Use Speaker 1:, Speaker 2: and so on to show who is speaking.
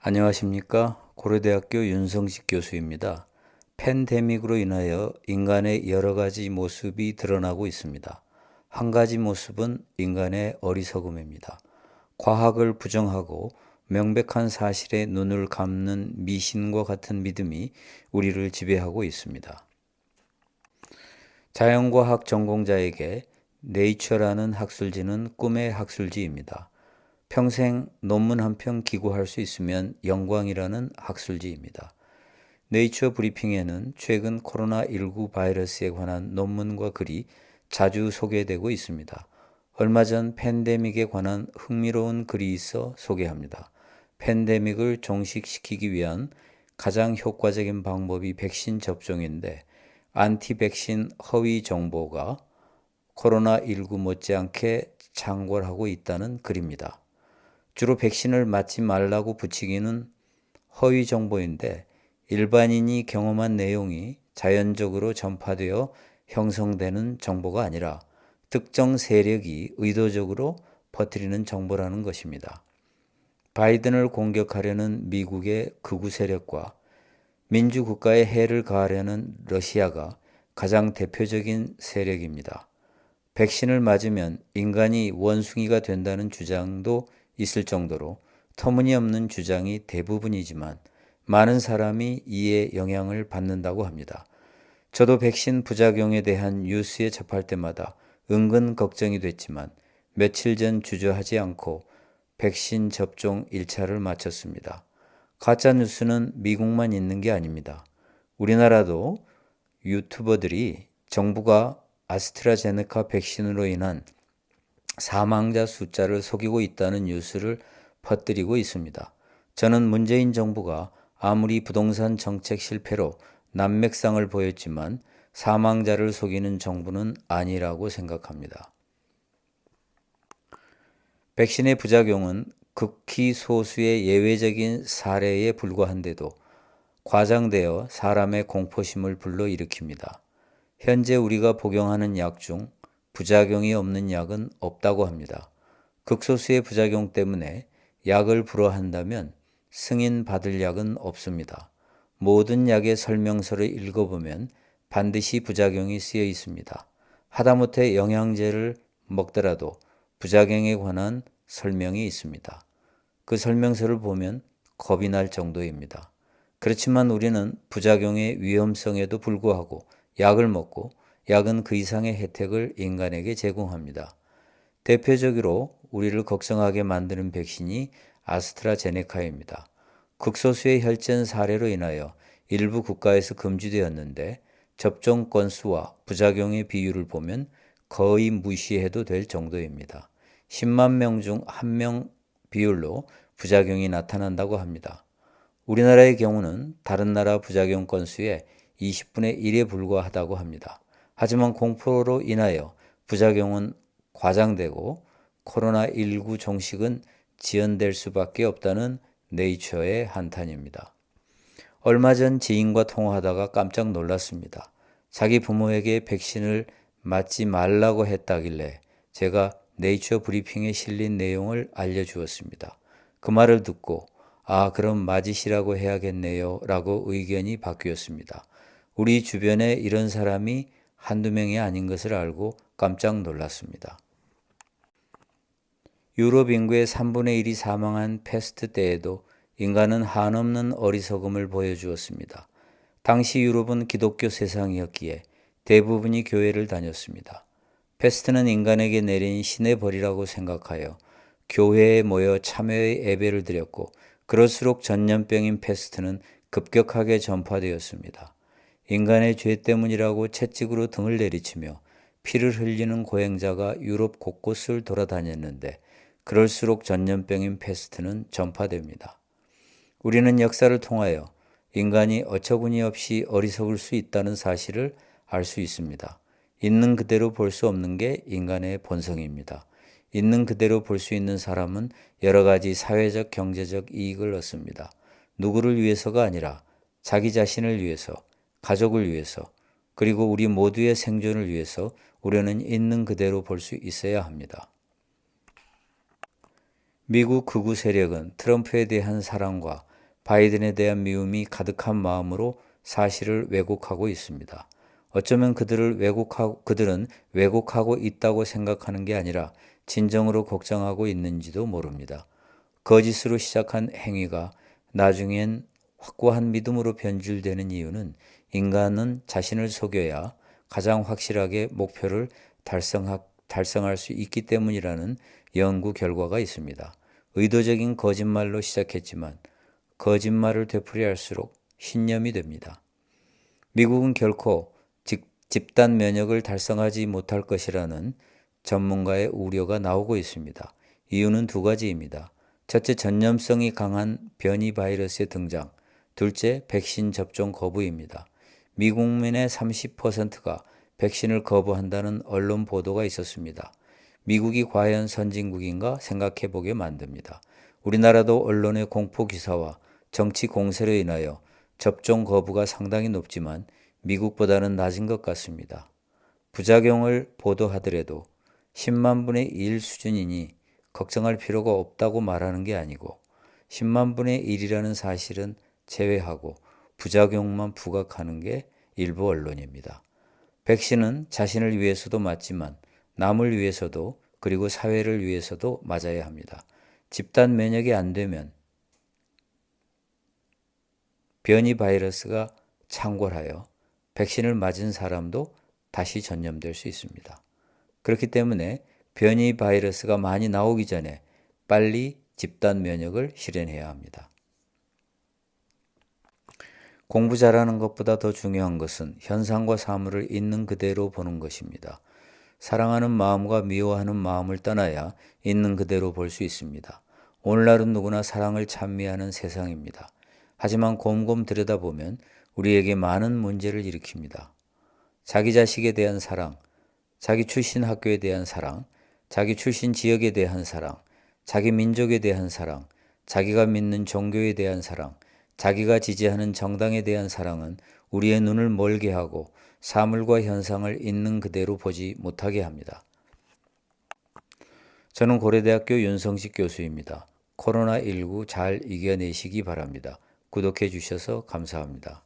Speaker 1: 안녕하십니까? 고려대학교 윤성식 교수입니다. 팬데믹으로 인하여 인간의 여러 가지 모습이 드러나고 있습니다. 한 가지 모습은 인간의 어리석음입니다. 과학을 부정하고 명백한 사실에 눈을 감는 미신과 같은 믿음이 우리를 지배하고 있습니다. 자연과학 전공자에게 네이처라는 학술지는 꿈의 학술지입니다. 평생 논문 한 편 기고할 수 있으면 영광이라는 학술지입니다. 네이처 브리핑에는 최근 코로나19 바이러스에 관한 논문과 글이 자주 소개되고 있습니다. 얼마 전 팬데믹에 관한 흥미로운 글이 있어 소개합니다. 팬데믹을 종식시키기 위한 가장 효과적인 방법이 백신 접종인데 안티백신 허위 정보가 코로나19 못지않게 창궐하고 있다는 글입니다. 주로 백신을 맞지 말라고 붙이기는 허위 정보인데 일반인이 경험한 내용이 자연적으로 전파되어 형성되는 정보가 아니라 특정 세력이 의도적으로 퍼뜨리는 정보라는 것입니다. 바이든을 공격하려는 미국의 극우 세력과 민주국가에 해를 가하려는 러시아가 가장 대표적인 세력입니다. 백신을 맞으면 인간이 원숭이가 된다는 주장도 있을 정도로 터무니없는 주장이 대부분이지만 많은 사람이 이에 영향을 받는다고 합니다. 저도 백신 부작용에 대한 뉴스에 접할 때마다 은근 걱정이 됐지만 며칠 전 주저하지 않고 백신 접종 1차를 마쳤습니다. 가짜 뉴스는 미국만 있는 게 아닙니다. 우리나라도 유튜버들이 정부가 아스트라제네카 백신으로 인한 사망자 숫자를 속이고 있다는 뉴스를 퍼뜨리고 있습니다. 저는 문재인 정부가 아무리 부동산 정책 실패로 난맥상을 보였지만 사망자를 속이는 정부는 아니라고 생각합니다. 백신의 부작용은 극히 소수의 예외적인 사례에 불과한데도 과장되어 사람의 공포심을 불러일으킵니다. 현재 우리가 복용하는 약 중 부작용이 없는 약은 없다고 합니다. 극소수의 부작용 때문에 약을 불허한다면 승인받을 약은 없습니다. 모든 약의 설명서를 읽어보면 반드시 부작용이 쓰여 있습니다. 하다못해 영양제를 먹더라도 부작용에 관한 설명이 있습니다. 그 설명서를 보면 겁이 날 정도입니다. 그렇지만 우리는 부작용의 위험성에도 불구하고 약을 먹고 약은 그 이상의 혜택을 인간에게 제공합니다. 대표적으로 우리를 걱정하게 만드는 백신이 아스트라제네카입니다. 극소수의 혈전 사례로 인하여 일부 국가에서 금지되었는데 접종 건수와 부작용의 비율을 보면 거의 무시해도 될 정도입니다. 10만 명 중 1명 비율로 부작용이 나타난다고 합니다. 우리나라의 경우는 다른 나라 부작용 건수의 20분의 1에 불과하다고 합니다. 하지만 공포로 인하여 부작용은 과장되고 코로나19 종식은 지연될 수밖에 없다는 네이처의 한탄입니다. 얼마 전 지인과 통화하다가 깜짝 놀랐습니다. 자기 부모에게 백신을 맞지 말라고 했다길래 제가 네이처 브리핑에 실린 내용을 알려주었습니다. 그 말을 듣고 그럼 맞으시라고 해야겠네요 라고 의견이 바뀌었습니다. 우리 주변에 이런 사람이 한두 명이 아닌 것을 알고 깜짝 놀랐습니다. 유럽 인구의 3분의 1이 사망한 패스트 때에도 인간은 한없는 어리석음을 보여주었습니다. 당시 유럽은 기독교 세상이었기에 대부분이 교회를 다녔습니다. 패스트는 인간에게 내린 신의 벌이라고 생각하여 교회에 모여 참여의 예배를 드렸고 그럴수록 전염병인 패스트는 급격하게 전파되었습니다. 인간의 죄 때문이라고 채찍으로 등을 내리치며 피를 흘리는 고행자가 유럽 곳곳을 돌아다녔는데 그럴수록 전염병인 패스트는 전파됩니다. 우리는 역사를 통하여 인간이 어처구니 없이 어리석을 수 있다는 사실을 알 수 있습니다. 있는 그대로 볼 수 없는 게 인간의 본성입니다. 있는 그대로 볼 수 있는 사람은 여러 가지 사회적, 경제적 이익을 얻습니다. 누구를 위해서가 아니라 자기 자신을 위해서, 가족을 위해서, 그리고 우리 모두의 생존을 위해서 우리는 있는 그대로 볼 수 있어야 합니다. 미국 극우 세력은 트럼프에 대한 사랑과 바이든에 대한 미움이 가득한 마음으로 사실을 왜곡하고 있습니다. 어쩌면 그들은 왜곡하고 있다고 생각하는 게 아니라 진정으로 걱정하고 있는지도 모릅니다. 거짓으로 시작한 행위가 나중엔 확고한 믿음으로 변질되는 이유는 인간은 자신을 속여야 가장 확실하게 목표를 달성할 수 있기 때문이라는 연구 결과가 있습니다. 의도적인 거짓말로 시작했지만 거짓말을 되풀이할수록 신념이 됩니다. 미국은 결코 집단 면역을 달성하지 못할 것이라는 전문가의 우려가 나오고 있습니다. 이유는 두 가지입니다. 첫째, 전염성이 강한 변이 바이러스의 등장. 둘째, 백신 접종 거부입니다. 미국민의 30%가 백신을 거부한다는 언론 보도가 있었습니다. 미국이 과연 선진국인가 생각해 보게 만듭니다. 우리나라도 언론의 공포 기사와 정치 공세로 인하여 접종 거부가 상당히 높지만 미국보다는 낮은 것 같습니다. 부작용을 보도하더라도 10만 분의 1 수준이니 걱정할 필요가 없다고 말하는 게 아니고 10만 분의 1이라는 사실은 제외하고 부작용만 부각하는 게 일부 언론입니다. 백신은 자신을 위해서도 맞지만 남을 위해서도 그리고 사회를 위해서도 맞아야 합니다. 집단 면역이 안 되면 변이 바이러스가 창궐하여 백신을 맞은 사람도 다시 전염될 수 있습니다. 그렇기 때문에 변이 바이러스가 많이 나오기 전에 빨리 집단 면역을 실현해야 합니다. 공부 잘하는 것보다 더 중요한 것은 현상과 사물을 있는 그대로 보는 것입니다. 사랑하는 마음과 미워하는 마음을 떠나야 있는 그대로 볼 수 있습니다. 오늘날은 누구나 사랑을 찬미하는 세상입니다. 하지만 곰곰 들여다보면 우리에게 많은 문제를 일으킵니다. 자기 자식에 대한 사랑, 자기 출신 학교에 대한 사랑, 자기 출신 지역에 대한 사랑, 자기 민족에 대한 사랑, 자기가 믿는 종교에 대한 사랑, 자기가 지지하는 정당에 대한 사랑은 우리의 눈을 멀게 하고 사물과 현상을 있는 그대로 보지 못하게 합니다. 저는 고려대학교 윤성식 교수입니다. 코로나19 잘 이겨내시기 바랍니다. 구독해 주셔서 감사합니다.